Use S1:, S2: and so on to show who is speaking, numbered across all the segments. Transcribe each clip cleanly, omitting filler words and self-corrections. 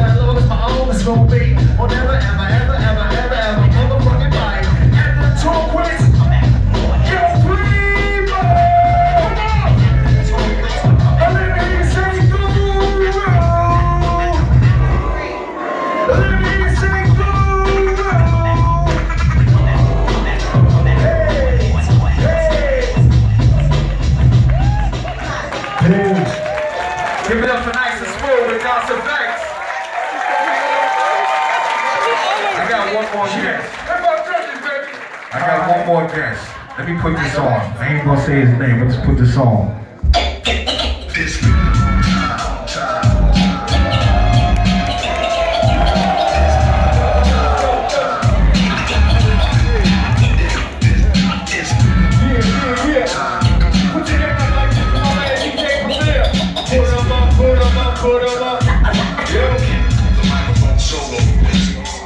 S1: as long as my own is gonna be. Or never, ever, ever, ever, ever, ever, motherfucking bite. After the tour quits, yo, Primo! Let me say go! Let me say go! Give it up for Nice and Smooth with God's Effects. I got one more guest. I got one more guest. Let me put this on. I ain't gonna say his name, let's put this on. Put 'em up, yeah.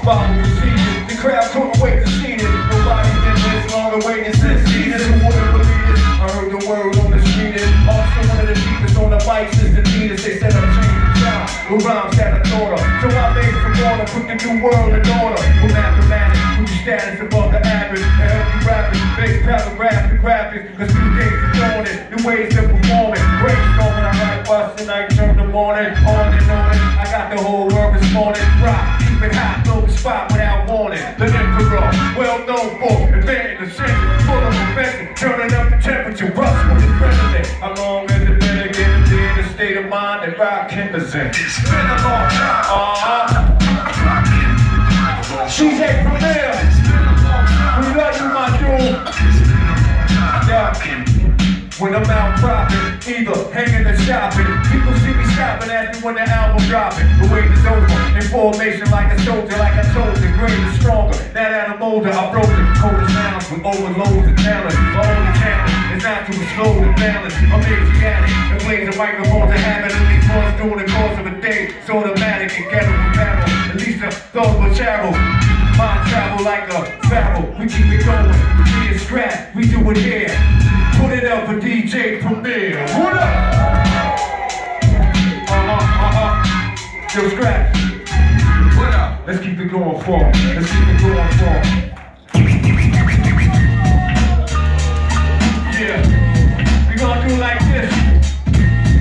S1: Follow the season, the crowd couldn't wait to see this. Nobody's been this long awaiting since season. Who wouldn't believe it? I heard the word on the street. Also one of the deepest on the bikes is the Venus. They said I'm changing the sound. With rhymes that I thought of. So I made some order, put the new world in order. With mathematics, put your status above the average. And help you rappers, base paragraphs and graphics. Cause new days are doing it, new ways to perform it. Brainstorming, I write bust and I turn the morning on and on it. I got the whole world responding. Rock, keep it hot, blow the spot without warning. The emperor, well known for inventing the century. Full of invention, turning up the temperature. Rush with the president. How long has it been again? In the state of mind that Rakim is in? It's been a long time. DJ Premier, we love you, my dude. Yeah. When I'm out dropping, either hanging or shopping, people see me stopping at me when the album dropping. The wait is over, in formation like a soldier, like I told you, greater, stronger. Now that I'm older, I broke the coldest sounds with overloads of talent. My only challenge is not to be slow and balance. I'm Asiatic, and plays a microphone to have it at least once during the course of a day. It's automatic and get with battle. At least a thought will travel. Mind travel like a barrel. We keep it going, we is scrap, we do it here. Put it up for DJ Premier. What up? Yo, scratch. What up? Let's keep it going for him. Let's keep it going for him. Yeah. We gonna do like this.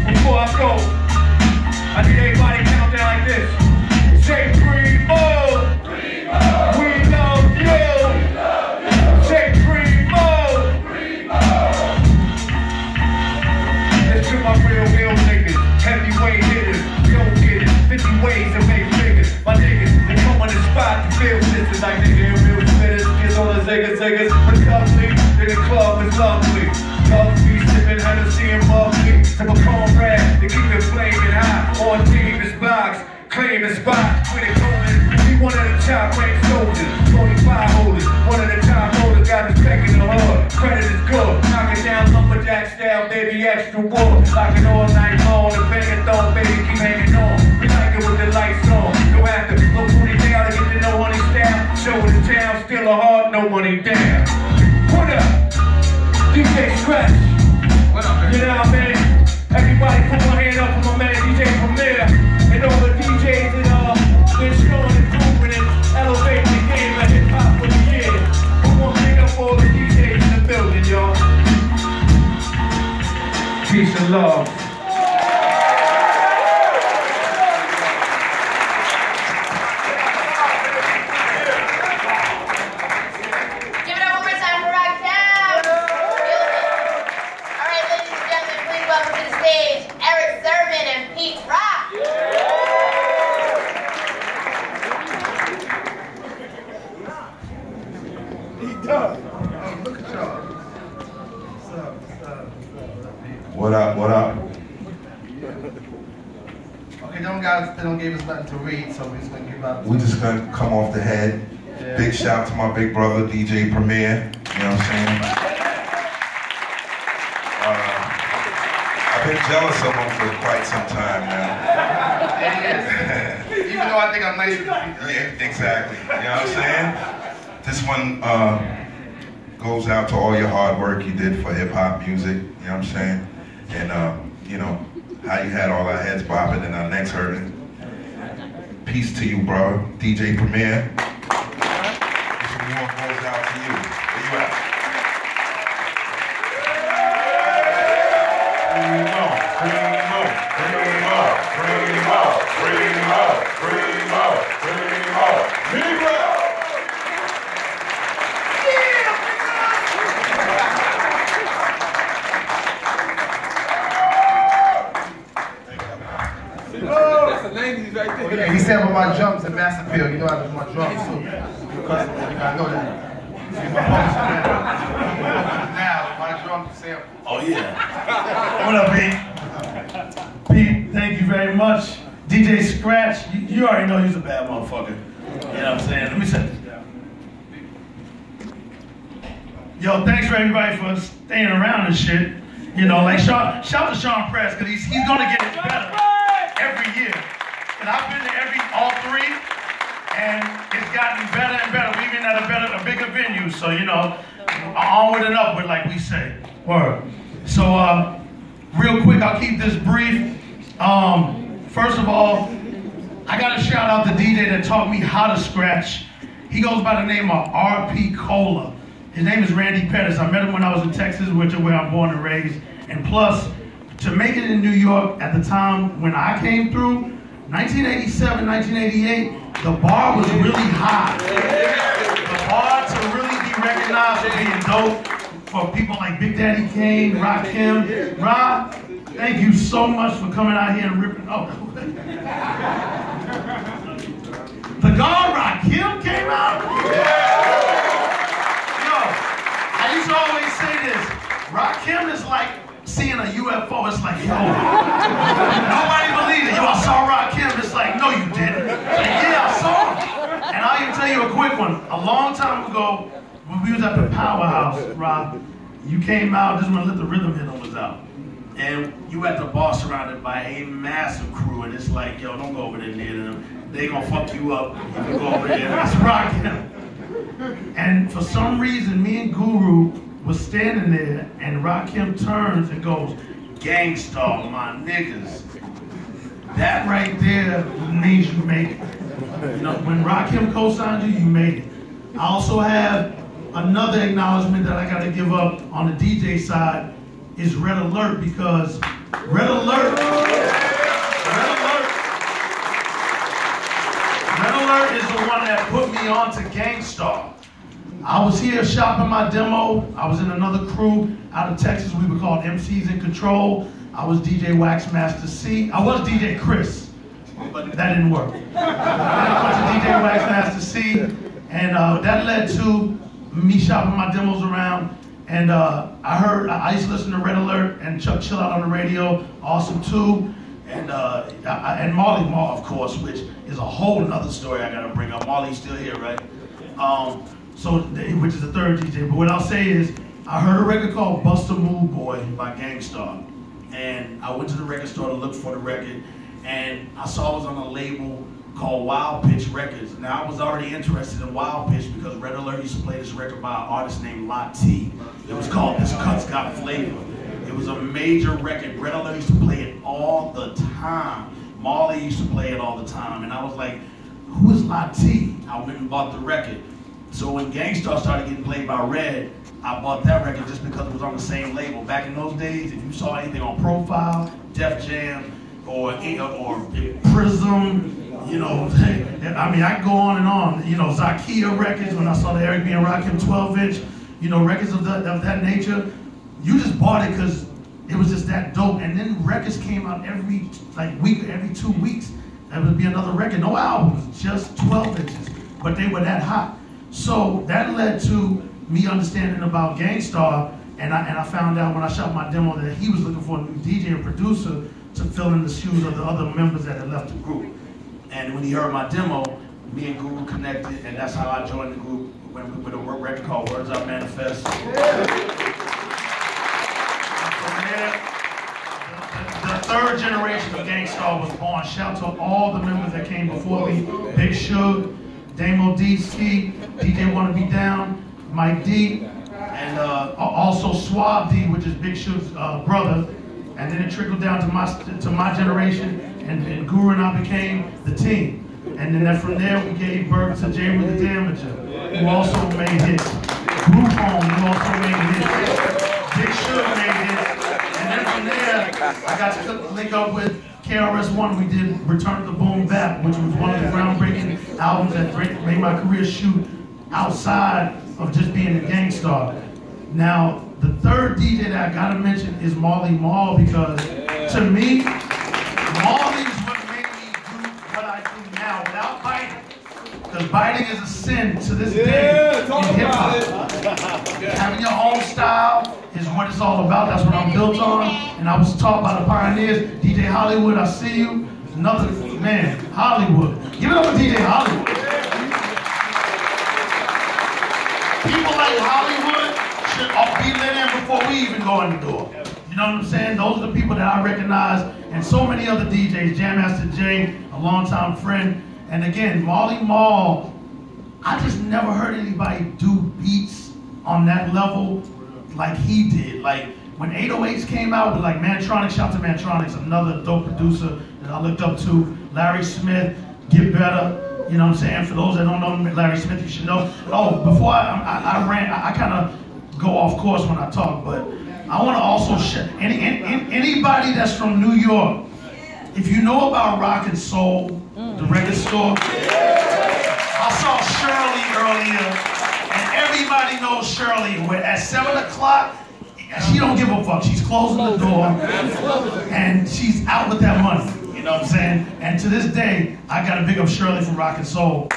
S1: Before I go, I need everybody count down like this. Say Primo. We love you. Say Primo. To my real niggas, heavyweight hitters, go get it, 50 ways to make figures. My niggas, they come on the spot to feel sisters like nigga real spitters, kids on the ziggas, but lovely, in the club is lovely. Love me sipping Hennessy and bubbly, to my comrade, to keep it flaming hot, on Davis box, claim the spot, with it going, we one of the top ranked soldiers, 45 holders, one of the top holders, got respect in the hood, credit is good, knocking down lumberjack style, baby, extra wood, like it all night long, the bang-a-thon, baby, keep hanging on, we like it with the lights on, go after, look booty down, to get to know honey style, show in the town, still a heart, no money down. Put up, DJ Scratch, what up, man? You know what I mean? Everybody put my hand up for my man DJ Premier, and all the DJs that been showing improvement and elevating the game of hip-hop for the years. We want to pick up all the DJs in the building, y'all. Peace and love.
S2: Give it up one more time for Rakim. All right, ladies and gentlemen, please welcome to the stage Eric Sermon and Pete Rock.
S3: Look at y'all.
S4: What up, what up?
S3: Okay, them guys, they don't give us nothing to read, so we're just gonna give up.
S4: We just gonna come off the head.
S3: Yeah.
S4: Big shout to my big brother, DJ Premier. You know what I'm saying? I've been jealous of him for quite some time now.
S3: Even though I think I'm nice.
S4: Yeah, exactly. You know what I'm saying? This one goes out to all your hard work you did for hip-hop music. You know what I'm saying? And you know, how you had all our heads bopping and our necks hurting. Peace to you, bro. DJ Premier. This award goes out to you. Where you at?
S3: He said about my drums in Mass Appeal. You know I do my drums too. Because you gotta know that. See my now, my drums sample.
S5: Oh yeah. What up, Pete? Pete, thank you very much. DJ Scratch, you already know he's a bad motherfucker. You know what I'm saying? Let me set this down. Yo, thanks for everybody for staying around and shit. You know, like shout to Sean Press, because he's gonna get it better every year. And I've been to all three, and it's gotten better and better. We've been at a bigger venue, so you know, onward and upward, like we say. Word. So, real quick, I'll keep this brief. First of all, I gotta shout out the DJ that taught me how to scratch. He goes by the name of R.P. Cola. His name is Randy Pettis. I met him when I was in Texas, which is where I'm born and raised. And plus, to make it in New York at the time when I came through, 1987, 1988, the bar was really high. The bar to really be recognized for being dope for people like Big Daddy Kane, Rakim. Rob, thank you so much for coming out here and ripping up. The God Rakim came out? Yo, I used to always say this. Rakim is like seeing a UFO. It's like, yo, nobody believes it. Yo, I saw Rakim. It's like, no, you didn't. Like, yeah, I saw him. And I'll even tell you a quick one. A long time ago, when we was at the Powerhouse, Rob, you came out, this is when Let the Rhythm Hit 'Em was out. And you at the bar surrounded by a massive crew, and it's like, yo, don't go over there near them. They gonna fuck you up if you go over there. That's Rakim. And for some reason, me and Guru was standing there, and Rakim turns and goes, "Gangstar, my niggas." That right there means you made it. You know, when Rakim co-signed you, you made it. I also have another acknowledgement that I gotta give up on the DJ side is Red Alert, because Red Alert is the one that put me on to Gangstar. I was here shopping my demo. I was in another crew out of Texas. We were called MCs in Control. I was DJ Waxmaster C. I was DJ Chris, but that didn't work. Then I went to DJ Waxmaster C, and that led to me shopping my demos around. And I used to listen to Red Alert and Chuck Chill Out on the radio, awesome too. And Marley Marl, of course, which is a whole nother story I gotta bring up. Marley's still here, right? Which is the third DJ. But what I'll say is, I heard a record called Busta Move Boy by Gangstar. And I went to the record store to look for the record, and I saw it was on a label called Wild Pitch Records. Now, I was already interested in Wild Pitch because Red Alert used to play this record by an artist named Lati. It was called This Cut's Got Flavor. It was a major record. Red Alert used to play it all the time. Marley used to play it all the time. And I was like, who is Lati? I went and bought the record. So when Gangstar started getting played by Red, I bought that record just because it was on the same label. Back in those days, if you saw anything on Profile, Def Jam, or Prism, you know, I mean, I could go on and on. You know, Zakia records, when I saw the Eric B. and Rakim 12-inch, you know, records of that nature, you just bought it because it was just that dope. And then records came out every week, every 2 weeks. That would be another record. No albums, just 12 inches. But they were that hot. So that led to me understanding about Gangstar, and I found out when I shot my demo that he was looking for a new DJ and producer to fill in the shoes of the other members that had left the group. And when he heard my demo, me and Guru connected, and that's how I joined the group with a record called Words I Manifest. From there, the third generation of Gangstar was born. Shout to all the members that came before me: Big Shug, Damo D, Ski, DJ Wanna Be Down, Mike D, and also Suave D, which is Big Shug's brother. And then it trickled down to my generation, and Guru and I became the team. And then from there, we gave birth to Jay with the Damager, who also made hits. Group Home, who also made hits. Big Sugar made hits. And then from there, I got to link up with KRS-One. We did Return to Boom Bap, which was one of the groundbreaking albums that made my career shoot outside of just being a gang star. Now, the third DJ that I gotta mention is Marley Marl, because to me, Marley is what made me do what I do now without biting. Because biting is a sin to this day in hip hop. Having your own style is what it's all about. That's what I'm built on. And I was taught by the pioneers. DJ Hollywood, I see you. Another man, Hollywood. Give it up for DJ Hollywood. People like Hollywood should be let in before we even go in the door. You know what I'm saying? Those are the people that I recognize, and so many other DJs. Jam Master Jay, a longtime friend. And again, Marley Marl, I just never heard anybody do beats on that level like he did. Like when 808s came out, like Mantronics, shout to Mantronics, another dope producer that I looked up to. Larry Smith, Get Better. You know what I'm saying? For those that don't know Larry Smith, you should know. Oh, before I kind of go off course when I talk, but I want to also share anybody that's from New York. If you know about Rock and Soul, the record store, I saw Shirley earlier, and everybody knows Shirley. Where at 7 o'clock, she don't give a fuck. She's closing the door, and she's out with that money. You know what I'm saying? And to this day, I got to big up Shirley from Rock and Soul,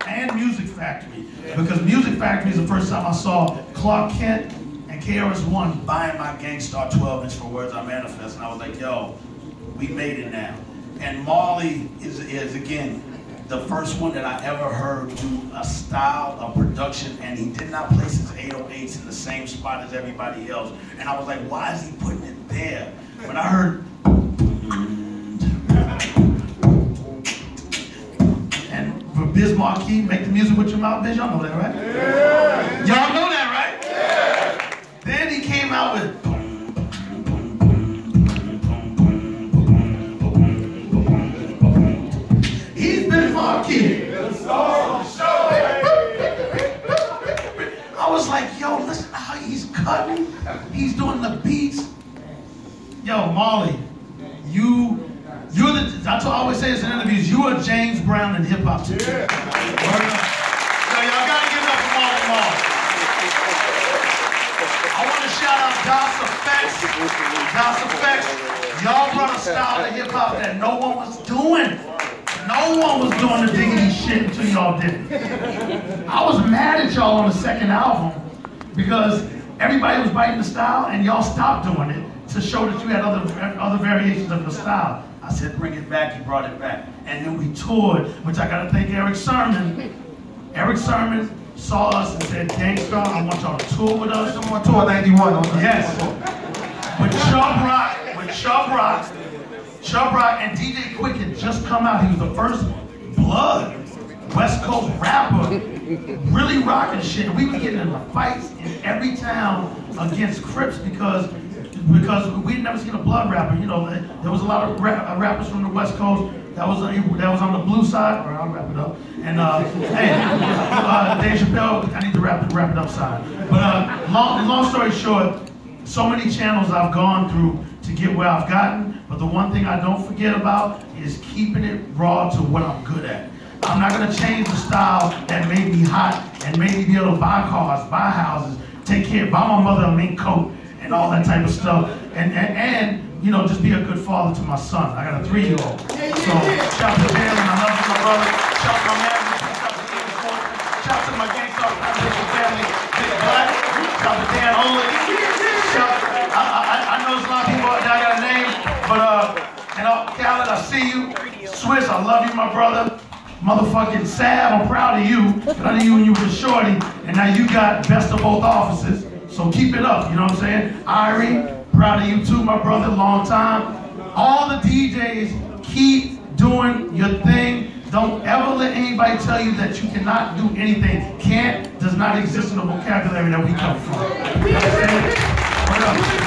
S5: and Music Factory. Because Music Factory is the first time I saw Clark Kent and KRS-One buying my Gang Starr 12-inch for Words I Manifest. And I was like, yo, we made it now. And Marley is again, the first one that I ever heard do a style of production, and he did not place his 808s in the same spot as everybody else. And I was like, why is he putting it there? When I heard, and for Biz Markie, make the music with your mouth, Biz, y'all know that, right? Yeah. Y'all know that, right? Yeah. Then he came out with I was like, yo, listen how he's cutting. He's doing the beats. Yo, Marley, that's what I always say this in interviews, you are James Brown in hip hop today. Yeah. So y'all gotta give it up for Marley Marl. I want to shout out DOS Effects. Y'all brought a style of hip hop that no one was doing. No one was doing the diggity shit until y'all did it. I was mad at y'all on the second album because everybody was biting the style and y'all stopped doing it to show that you had other variations of the style. I said, bring it back, he brought it back. And then we toured, which I gotta thank Eric Sermon. Eric Sermon saw us and said, Gang Starr, I want y'all to tour with us.
S3: I'm on tour 91.
S5: Yes. With Chubb Rock and DJ Quick had just come out. He was the first blood West Coast rapper really rocking shit. We were getting into fights in every town against Crips because we'd never seen a blood rapper. You know, there was a lot of rappers from the West Coast that was on the blue side. Or I'll wrap it up. And Dave Chappelle, I need to wrap it up side. But long story short, so many channels I've gone through to get where I've gotten, but the one thing I don't forget about is keeping it raw to what I'm good at. I'm not gonna change the style that made me hot and made me be able to buy cars, buy houses, buy my mother a mink coat and all that type of stuff, and you know, just be a good father to my son. I got a 3-year-old. So shout to Dan, and I love you, my brother. Shout to my man, shout to my Gang Starr family, Big Black. Shout to Dan Olin. I know there's a lot of people that I got a name, but Khaled, I see you. Swiss, I love you, my brother. Motherfucking Sav, I'm proud of you. I knew you when you were shorty, and now you got best of both offices. So keep it up, you know what I'm saying? Irie, proud of you too, my brother, long time. All the DJs, keep doing your thing. Don't ever let anybody tell you that you cannot do anything. Can't does not exist in the vocabulary that we come from. You know what I'm saying? What up?